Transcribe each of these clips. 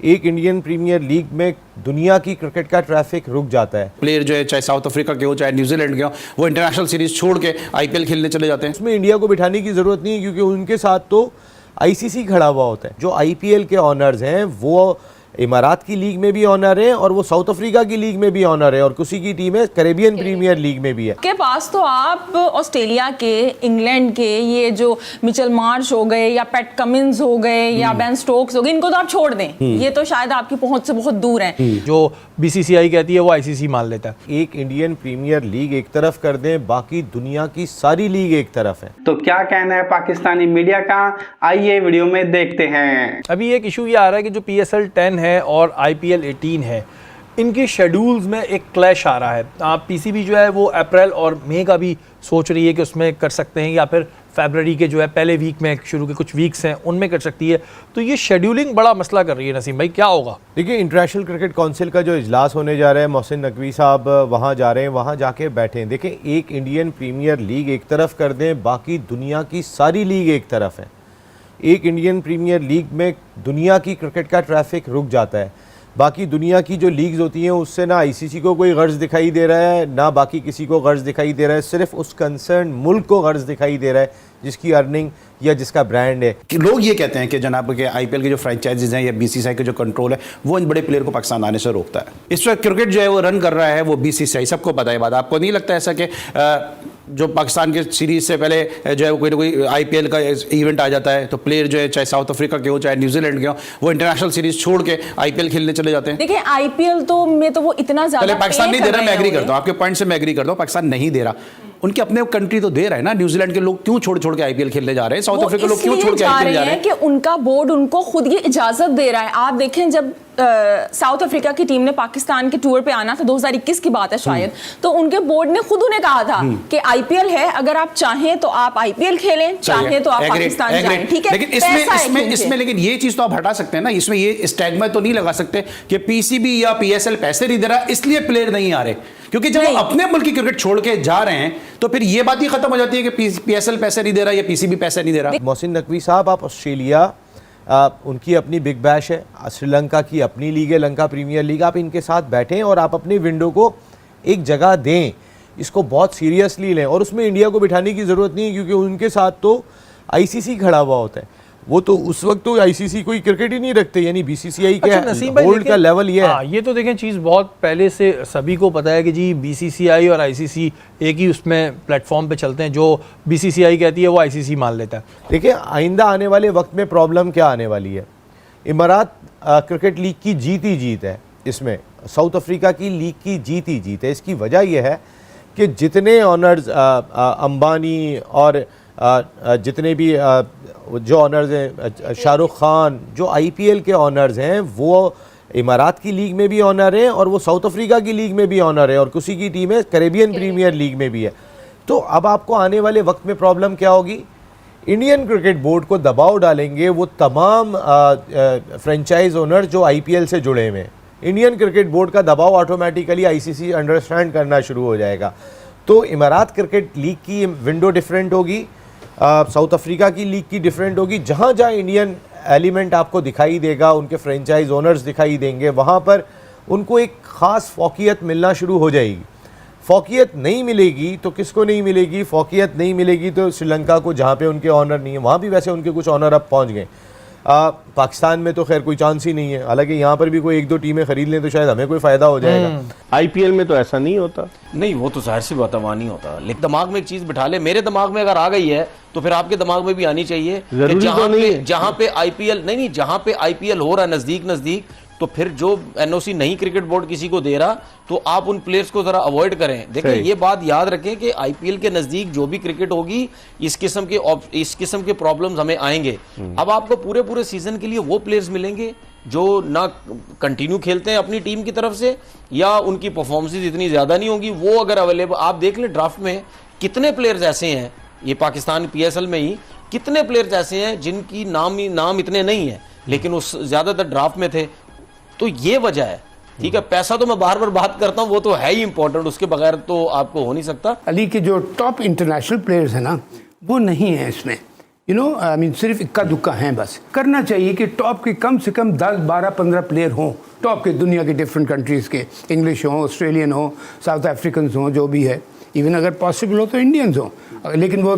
एक Indian premiere league में दुनिया की क्रिकेट का ट्रैफिक रुक जाता है। प्लेयर जो है चाहे साउथ अफ्रीका के हो चाहे न्यूजीलैंड के हो, वो इंटरनेशनल सीरीज छोड़ के आईपीएल खेलने चले जाते हैं। उसमें इंडिया को बिठाने की जरूरत नहीं है, क्योंकि उनके साथ तो आईसीसी खड़ा हुआ होता है। जो आईपीएल के ऑनर्स हैं वो इमारात की लीग में भी ऑनर है और वो साउथ अफ्रीका की लीग में भी ऑनर है और किसी की टीम है कैरेबियन प्रीमियर लीग में भी है। के पास तो आप ऑस्ट्रेलिया के, इंग्लैंड के, ये जो मिचेल मार्श हो गए या पैट कमिंस हो गए या बेन स्टोक्स हो गए, इनको तो आप छोड़ दें, ये तो शायद आपकी पहुंच से बहुत दूर हैं। जो बीसीसीआई कहती है वो आईसीसी मान लेता है। एक इंडियन प्रीमियर लीग एक तरफ कर दें, बाकी दुनिया की सारी लीग एक तरफ है। तो क्या कहना है पाकिस्तानी मीडिया का, आइए वीडियो में देखते हैं। अभी एक इशू ये आ रहा है कि जो PSL 10 है और IPL 18 है, इनके शेड्यूल्स में एक क्लैश आ रहा है। PCB जो है वो अप्रैल और मई का भी सोच रही है कि उसमें कर सकते हैं, या फिर फरवरी के जो है पहले वीक में शुरू के कुछ वीक्स हैं उनमें कर सकती है। तो ये शेड्यूलिंग बड़ा मसला कर रही है। नसीम भाई क्या होगा? देखिए, इंटरनेशनल क्रिकेट काउंसिल का जो इजलास होने जा रहा है, मोहसिन नकवी साहब वहाँ जा रहे हैं, वहाँ जाके बैठें। देखिए, एक इंडियन प्रीमियर लीग एक तरफ कर दें, बाकी दुनिया की सारी लीग एक तरफ है। एक इंडियन प्रीमियर लीग में दुनिया की क्रिकेट का ट्रैफिक रुक जाता है। बाकी दुनिया की जो लीग्स होती हैं उससे ना आईसीसी को कोई गर्ज दिखाई दे रहा है, ना बाकी किसी को गर्ज दिखाई दे रहा है। सिर्फ उस कंसर्न मुल्क को गर्ज दिखाई दे रहा है जिसकी अर्निंग या जिसका ब्रांड है। कि लोग ये कहते हैं कि जनाब के आईपीएल के जो फ्रेंचाइजीज हैं या बीसीसीआई के जो कंट्रोल है वो इन बड़े प्लेयर को पाकिस्तान आने से रोकता है। इस वक्त क्रिकेट जो है वो रन कर रहा है वो बीसीसीआई, सबको पता है बात। आपको नहीं लगता ऐसा कि जो पाकिस्तान के सीरीज से पहले जो है कोई ना कोई आईपीएल का इवेंट आ जाता है तो प्लेयर जो है चाहे साउथ अफ्रीका के हो चाहे न्यूजीलैंड के हो, वो इंटरनेशनल सीरीज छोड़ के आईपीएल खेलने चले जाते हैं? देखिए, आईपीएल तो में तो वो इतना ज्यादा पाकिस्तान नहीं दे रहा, मैं एग्री करता हूँ, आपके पॉइंट से मैं एग्री करता हूँ, पाकिस्तान नहीं दे रहा। उनके अपने कंट्री तो दे रहा है ना। न्यूजीलैंड के लोग क्यों छोड़ छोड़ के आईपीएल खेलने जा रहे हैं? साउथ अफ्रीका के लोग क्यों छोड़ के आईपीएल जा रहे हैं? कि उनका बोर्ड उनको खुद ये इजाजत दे रहा है। आप देखें, जब साउथ अफ्रीका की टीम ने पाकिस्तान के टूर पे आना था, 2021 की बात है शायद, तो उनके बोर्ड ने खुद उन्हें कहा था कि आईपीएल है, अगर आप चाहें तो आप आईपीएल खेलें, चाहें तो आप पाकिस्तान जाएं। ठीक है, लेकिन इसमें लेकिन ये चीज तो आप हटा सकते हैं ना। इसमें ये स्टैग्मा तो नहीं लगा सकते कि पीसीबी या पीएसएल पैसे नहीं दे रहा इसलिए प्लेयर नहीं आ रहे, क्योंकि जब वो अपने मुल्क की क्रिकेट छोड़ के जा रहे हैं तो फिर ये बात ही खत्म हो जाती है कि पीएसएल पैसे नहीं दे रहा या पीसीबी पैसे नहीं दे रहा। मोहसिन नकवी साहब, आप ऑस्ट्रेलिया, उनकी अपनी बिग बैश है, श्रीलंका की अपनी लीग है, लंका प्रीमियर लीग, आप इनके साथ बैठें और आप अपनी विंडो को एक जगह दें, इसको बहुत सीरियसली लें। और उसमें इंडिया को बिठाने की ज़रूरत नहीं है, क्योंकि उनके साथ तो आईसीसी खड़ा हुआ होता है। वो तो उस वक्त तो आईसीसी कोई क्रिकेट ही नहीं रखते, यानी बीसीसीआई के बोर्ड का लेवल ये है। ये तो देखें चीज़ बहुत पहले से सभी को पता है कि जी बीसीसीआई और आईसीसी एक ही उसमें प्लेटफॉर्म पे चलते हैं। जो बीसीसीआई कहती है वो आईसीसी मान लेता है। देखिए, आइंदा आने वाले वक्त में प्रॉब्लम क्या आने वाली है। इमारात क्रिकेट लीग की जीत ही जीत है, इसमें साउथ अफ्रीका की लीग की जीत ही जीत है। इसकी वजह यह है कि जितने ऑनर्स अंबानी और जितने भी जो ऑनर्स हैं, शाहरुख खान, जो आईपीएल के ऑनर्स हैं, वो इमारात की लीग में भी ऑनर है और वो साउथ अफ्रीका की लीग में भी ऑनर है और किसी की टीम है कैरेबियन प्रीमियर लीग में भी है। तो अब आपको आने वाले वक्त में प्रॉब्लम क्या होगी? इंडियन क्रिकेट बोर्ड को दबाव डालेंगे वो तमाम फ्रेंचाइज ओनर जो आईपीएल से जुड़े हुए हैं। इंडियन क्रिकेट बोर्ड का दबाव ऑटोमेटिकली आईसीसी अंडरस्टैंड करना शुरू हो जाएगा। तो इमारात क्रिकेट लीग की विंडो डिफरेंट होगी, साउथ अफ्रीका की लीग की डिफरेंट होगी। जहाँ जहाँ इंडियन एलिमेंट आपको दिखाई देगा, उनके फ्रेंचाइज ओनर्स दिखाई देंगे, वहाँ पर उनको एक ख़ास फोकियत मिलना शुरू हो जाएगी। फोकियत नहीं मिलेगी तो किसको नहीं मिलेगी? फोकियत नहीं मिलेगी तो श्रीलंका को, जहाँ पे उनके ऑनर नहीं है, वहाँ भी वैसे उनके कुछ ऑनर अब पहुँच गए। पाकिस्तान में तो खैर कोई चांस ही नहीं है, हालांकि यहाँ पर भी कोई एक दो टीमें खरीद लें तो शायद हमें कोई फ़ायदा हो जाएगा। आईपीएल में तो ऐसा नहीं होता। नहीं, वो तो जाहिर सी बात है, वहाँ नहीं होता। लेकिन दिमाग में एक चीज बिठा ले, मेरे दिमाग में अगर आ गई है तो फिर आपके दिमाग में भी आनी चाहिए। जहाँ पे आईपीएल नहीं, जहाँ पे आईपीएल हो रहा है नजदीक, तो फिर जो एनओसी नहीं क्रिकेट बोर्ड किसी को दे रहा तो आप उन प्लेयर्स को जरा अवॉइड करें। देखिए, ये बात याद रखें कि आईपीएल के नजदीक जो भी क्रिकेट होगी, इस किस्म के प्रॉब्लम्स हमें आएंगे। अब आपको पूरे सीजन के लिए वो प्लेयर्स मिलेंगे जो ना कंटिन्यू खेलते हैं अपनी टीम की तरफ से, या उनकी परफॉर्मेंसेस इतनी ज्यादा नहीं होंगी। वो अगर अवेलेबल, आप देख लें ड्राफ्ट में कितने प्लेयर्स ऐसे हैं, ये पाकिस्तान पीएसएल में ही कितने प्लेयर्स ऐसे हैं जिनकी नाम इतने नहीं है लेकिन उस ज्यादातर ड्राफ्ट में थे। तो ये वजह है। ठीक है, पैसा तो मैं बार बार बात करता हूं, वो तो है ही इंपॉर्टेंट, उसके बगैर तो आपको हो नहीं सकता। अली के जो टॉप इंटरनेशनल प्लेयर्स हैं ना, वो नहीं है इसमें। आई मीन सिर्फ इक्का दुक्का हैं, बस करना चाहिए कि टॉप के कम से कम 10, 12, 15 प्लेयर हों टॉप के, दुनिया के डिफरेंट कंट्रीज़ के, इंग्लिश हों, ऑस्ट्रेलियन हों, साउथ अफ्रीकन हों, जो भी है, इवन अगर पॉसिबल हो तो इंडियंस हों, लेकिन वो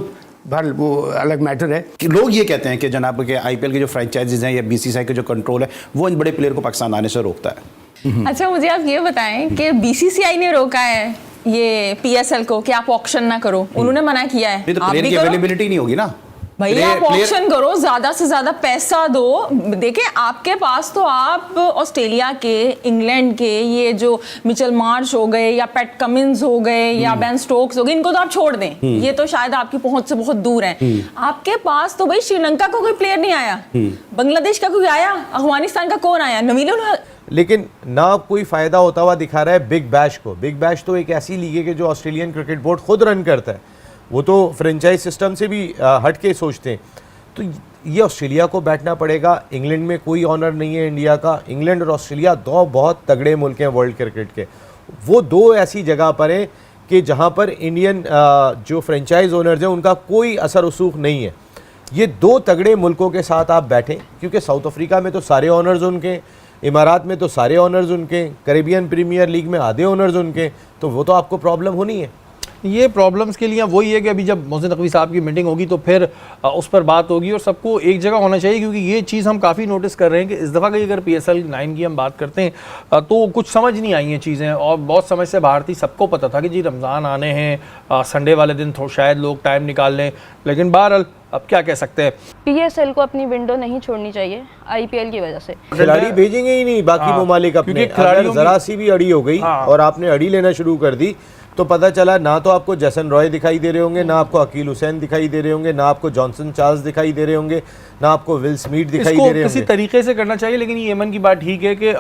अलग मैटर है। कि लोग ये कहते हैं कि जनाब के आईपीएल के जो फ्रेंचाइजीज हैं या बीसीसीआई का जो कंट्रोल है वो इन बड़े प्लेयर को पाकिस्तान आने से रोकता है। अच्छा, मुझे आप ये बताएं कि बीसीसीआई ने रोका है ये पीएसएल को कि आप ऑक्शन ना करो, उन्होंने मना किया है, नहीं तो आप प्लेयर भी की करो अवेलेबिलिटी नहीं होगी ना भाई, आप ऑक्शन करो, ज्यादा से ज्यादा पैसा दो। देखिए आपके पास तो आप ऑस्ट्रेलिया के, इंग्लैंड के, ये जो मिचेल मार्श हो गए या पैट कमिंस हो गए या बेन स्टोक्स हो गए, इनको तो आप छोड़ दें, ये तो शायद आपकी पहुंच से बहुत दूर हैं। आपके पास तो भाई श्रीलंका का कोई प्लेयर नहीं आया, बांग्लादेश का कोई आया, अफगानिस्तान का कौन आया, नवीन। लेकिन ना कोई फायदा होता हुआ दिखा रहा है बिग बैश को। बिग बैश तो एक ऐसी लीग है कि जो ऑस्ट्रेलियन क्रिकेट बोर्ड खुद रन करता है, वो तो फ्रेंचाइज सिस्टम से भी हट के सोचते हैं। तो ये ऑस्ट्रेलिया को बैठना पड़ेगा। इंग्लैंड में कोई ऑनर नहीं है इंडिया का। इंग्लैंड और ऑस्ट्रेलिया दो बहुत तगड़े मुल्क हैं वर्ल्ड क्रिकेट के। वो दो ऐसी जगह पर हैं कि जहाँ पर इंडियन जो फ्रेंचाइज ओनर्स हैं उनका कोई असर रसूख नहीं है। ये दो तगड़े मुल्कों के साथ आप बैठें, क्योंकि साउथ अफ्रीका में तो सारे ऑनर्स उनके, इमारात में तो सारे ऑनर्स उनके, कैरेबियन प्रीमियर लीग में आधे ऑनर्स उनके, तो वो तो आपको प्रॉब्लम होनी है। ये प्रॉब्लम्स के लिए वही है कि अभी जब मोहसिन नकवी साहब की मीटिंग होगी तो फिर उस पर बात होगी और सबको एक जगह होना चाहिए, क्योंकि ये चीज़ हम काफ़ी नोटिस कर रहे हैं कि इस दफ़ा की अगर PSL 9 की हम बात करते हैं तो कुछ समझ नहीं आई हैं चीज़ें, और बहुत समय से बाहर थी। सबको पता था कि जी रमज़ान आने हैं, संडे वाले दिन शायद लोग टाइम निकाल लें, लेकिन बहरहाल अब क्या कह सकते हैं। PSL को अपनी विंडो नहीं छोड़नी चाहिए IPL की वजह से। खिलाड़ी भेजेंगे ही नहीं बाकी ममालिक अपने, अगर जरा सी भी अड़ी हो गई और आपने अड़ी लेना शुरू कर दी तो पता चला ना तो आपको जैसन रॉय दिखाई दे रहे होंगे, ना आपको अकील हुसैन दिखाई दे रहे होंगे, ना आपको जॉनसन चार्ल्स दिखाई दे रहे होंगे, ना आपको विल स्मिथ दिखाई दे रहे होंगे। किसी तरीके से करना चाहिए, लेकिन ये एमन की बात ठीक है कि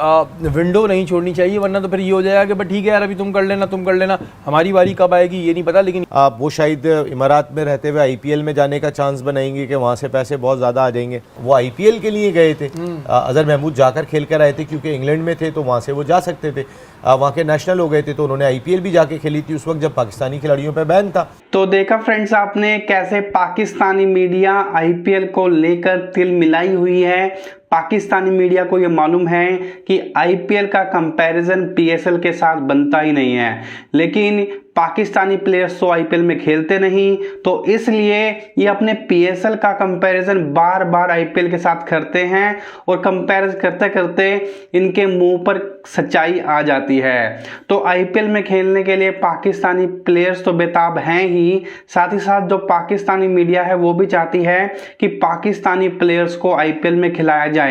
विंडो नहीं छोड़नी चाहिए, वरना तो फिर ये हो जाएगा कि बस ठीक है यार अभी तुम कर लेना, हमारी बारी कब आएगी ये नहीं पता। लेकिन आप वो शायद इमारात में रहते हुए IPL में जाने का चांस बनाएंगे कि वहाँ से पैसे बहुत ज़्यादा आ जाएंगे। वो IPL के लिए गए थे, अजहर महमूद जाकर खेल कर आए थे, क्योंकि इंग्लैंड में थे तो वहाँ से वो जा सकते थे। वहाँ के नेशनल हो गए थे तो उन्होंने IPL भी जाके खेली थी उस वक्त जब पाकिस्तानी खिलाड़ियों पे बैन था। तो देखा फ्रेंड्स आपने कैसे पाकिस्तानी मीडिया IPL को लेकर तिल मिलाई हुई है। पाकिस्तानी मीडिया को यह मालूम है कि IPL का कंपैरिजन PSL के साथ बनता ही नहीं है, लेकिन पाकिस्तानी प्लेयर्स तो IPL में खेलते नहीं, तो इसलिए ये अपने PSL का कंपैरिजन बार बार IPL के साथ करते हैं और कंपैरिजन करते करते इनके मुंह पर सच्चाई आ जाती है। तो IPL में खेलने के लिए पाकिस्तानी प्लेयर्स तो बेताब हैं ही, साथ ही साथ जो पाकिस्तानी मीडिया है वो भी चाहती है कि पाकिस्तानी प्लेयर्स को IPL में खिलाया जाए।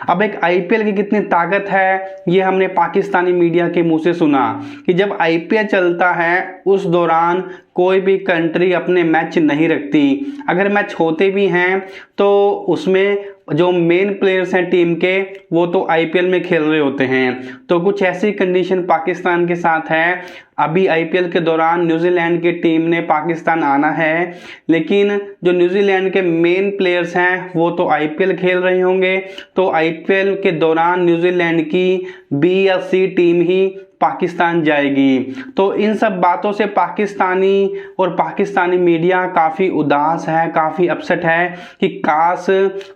अब एक IPL की कितनी ताकत है ये हमने पाकिस्तानी मीडिया के मुंह से सुना कि जब IPL चलता है उस दौरान कोई भी कंट्री अपने मैच नहीं रखती, अगर मैच होते भी हैं तो उसमें जो मेन प्लेयर्स हैं टीम के वो तो IPL में खेल रहे होते हैं। तो कुछ ऐसी कंडीशन पाकिस्तान के साथ है। अभी IPL के दौरान न्यूजीलैंड की टीम ने पाकिस्तान आना है, लेकिन जो न्यूजीलैंड के मेन प्लेयर्स हैं वो तो IPL खेल रहे होंगे, तो IPL के दौरान न्यूजीलैंड की B या C टीम ही पाकिस्तान जाएगी। तो इन सब बातों से पाकिस्तानी मीडिया काफ़ी उदास है, काफ़ी अपसेट है कि काश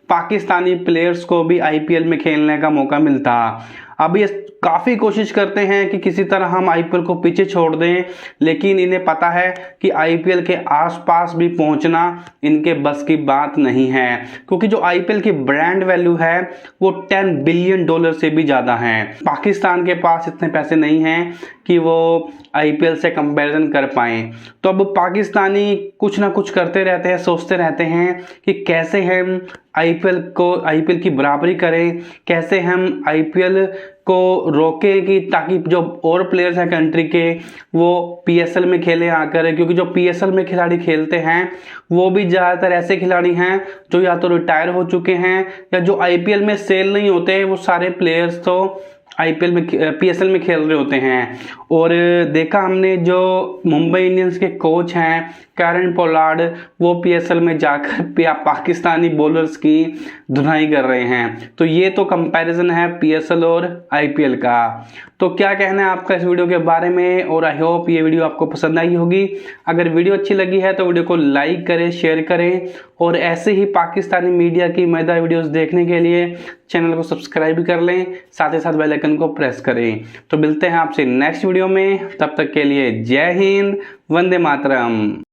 पाकिस्तानी प्लेयर्स को भी IPL में खेलने का मौका मिलता। अब ये काफ़ी कोशिश करते हैं कि किसी तरह हम IPL को पीछे छोड़ दें, लेकिन इन्हें पता है कि IPL के आसपास भी पहुंचना इनके बस की बात नहीं है, क्योंकि जो IPL की ब्रांड वैल्यू है वो $10 बिलियन से भी ज़्यादा है। पाकिस्तान के पास इतने पैसे नहीं हैं कि वो IPL से कंपैरिजन कर पाएँ। तो अब पाकिस्तानी कुछ ना कुछ करते रहते हैं, सोचते रहते हैं कि कैसे हम IPL की बराबरी करें, कैसे हम IPL को रोके कि ताकि जो और प्लेयर्स हैं कंट्री के वो PSL में खेले आकर, क्योंकि जो PSL में खिलाड़ी खेलते हैं वो भी ज़्यादातर ऐसे खिलाड़ी हैं जो या तो रिटायर हो चुके हैं या जो IPL में सेल नहीं होते, वो सारे प्लेयर्स तो PSL में खेल रहे होते हैं। और देखा हमने जो मुंबई इंडियंस के कोच हैं कैरन पोलार्ड वो पीएसएल में जाकर पाकिस्तानी बॉलर्स की धुनाई कर रहे हैं। तो ये तो कंपैरिजन है पीएसएल और आईपीएल का। तो क्या कहना है आपका इस वीडियो के बारे में, और आई होप ये वीडियो आपको पसंद आई होगी। अगर वीडियो अच्छी लगी है तो वीडियो को लाइक करें, शेयर करें, और ऐसे ही पाकिस्तानी मीडिया की मजेदार वीडियोस देखने के लिए चैनल को सब्सक्राइब कर लें, साथ ही साथ बेल आइकन को प्रेस करें। तो मिलते हैं आपसे नेक्स्ट वीडियो में, तब तक के लिए जय हिंद, वंदे मातरम।